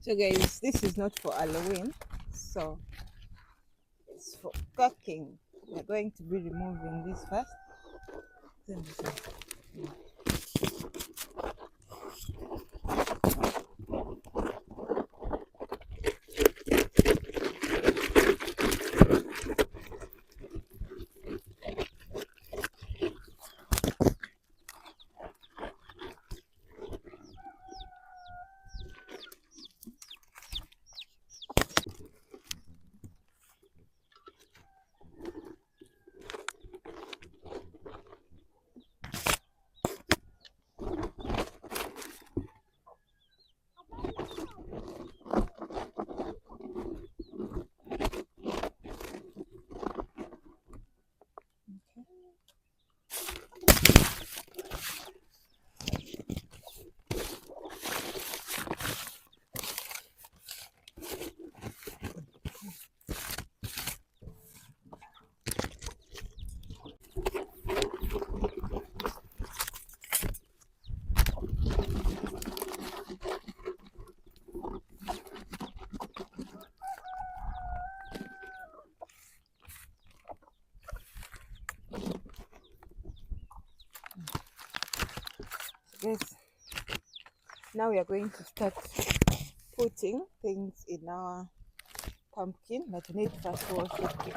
So guys, this is not for Halloween, so it's for cooking. We're going to be removing this first. Yes. Now we are going to start putting things in our pumpkin, but we need first to wash it.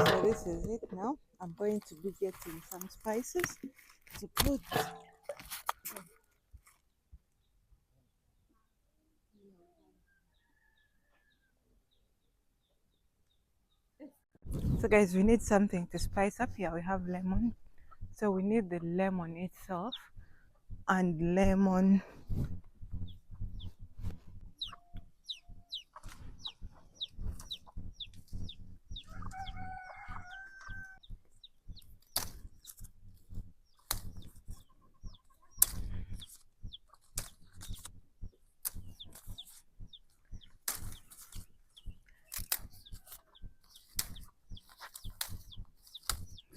So this is it now. I'm going to be getting some spices to put. So guys, we need something to spice up. Here we have lemon. So we need the lemon itself and lemon.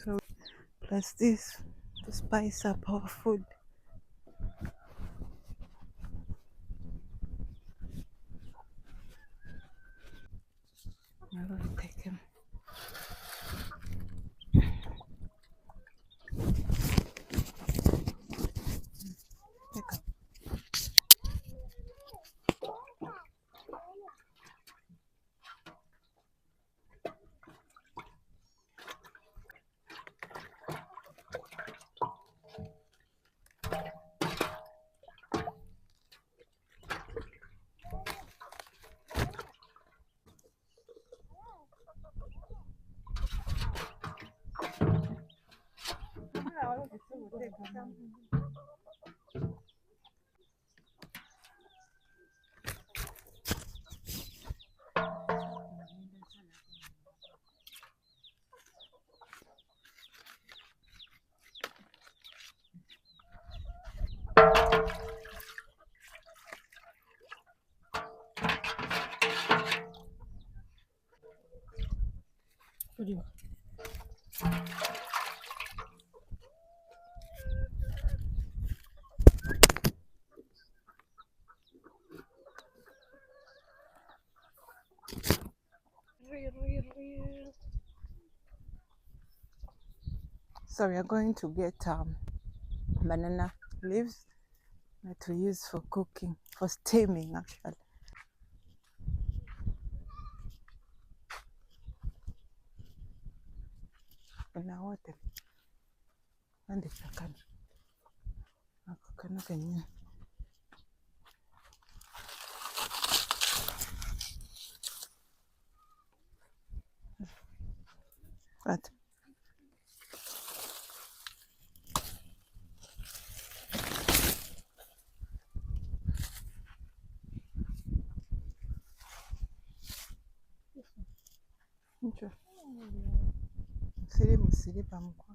So plus this to spice up our food. I'm going to take him. Take him. you. So we are going to get banana leaves that we use for cooking, for steaming actually. Now what? And the chicken. What? Ncho. Siri musiri pamukwa.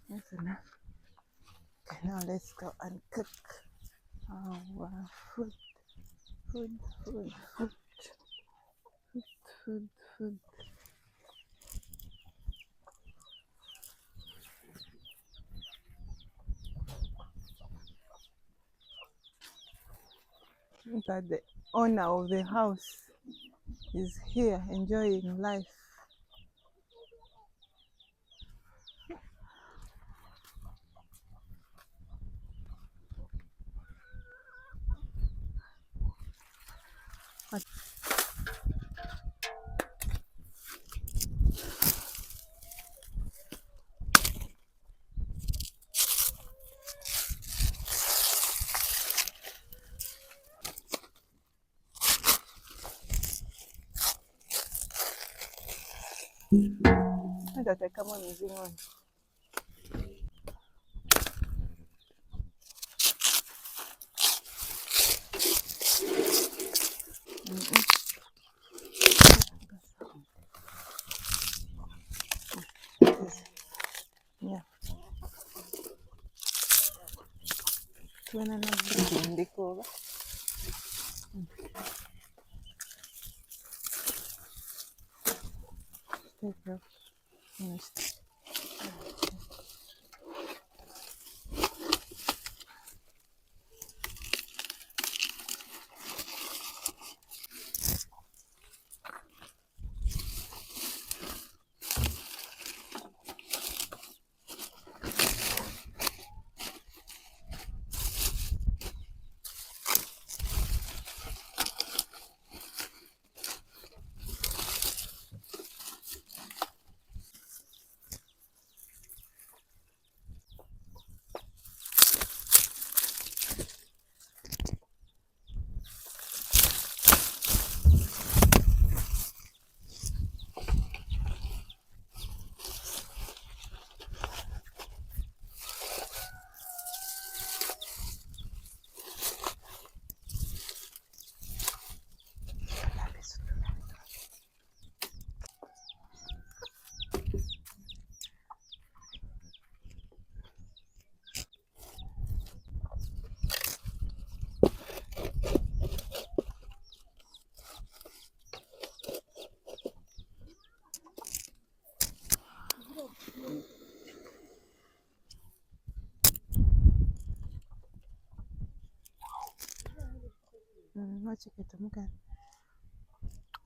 That's enough. Okay, now let's go and cook our food. Food. Look at the owner of the house is here enjoying life. Come on, using one. Yeah. When I'm not doing the cover. Take your finished.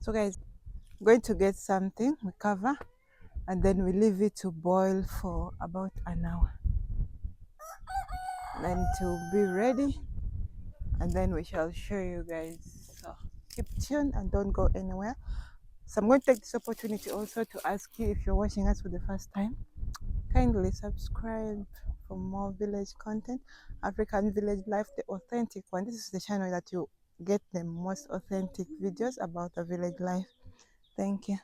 So guys, I'm going to get something, we cover, and then we leave it to boil for about an hour. Then it will be ready, and then we shall show you guys. So keep tuned and don't go anywhere. So I'm going to take this opportunity also to ask you, if you're watching us for the first time, kindly subscribe for more village content, African village life, the authentic one. This is the channel that you get the most authentic videos about the village life. Thank you.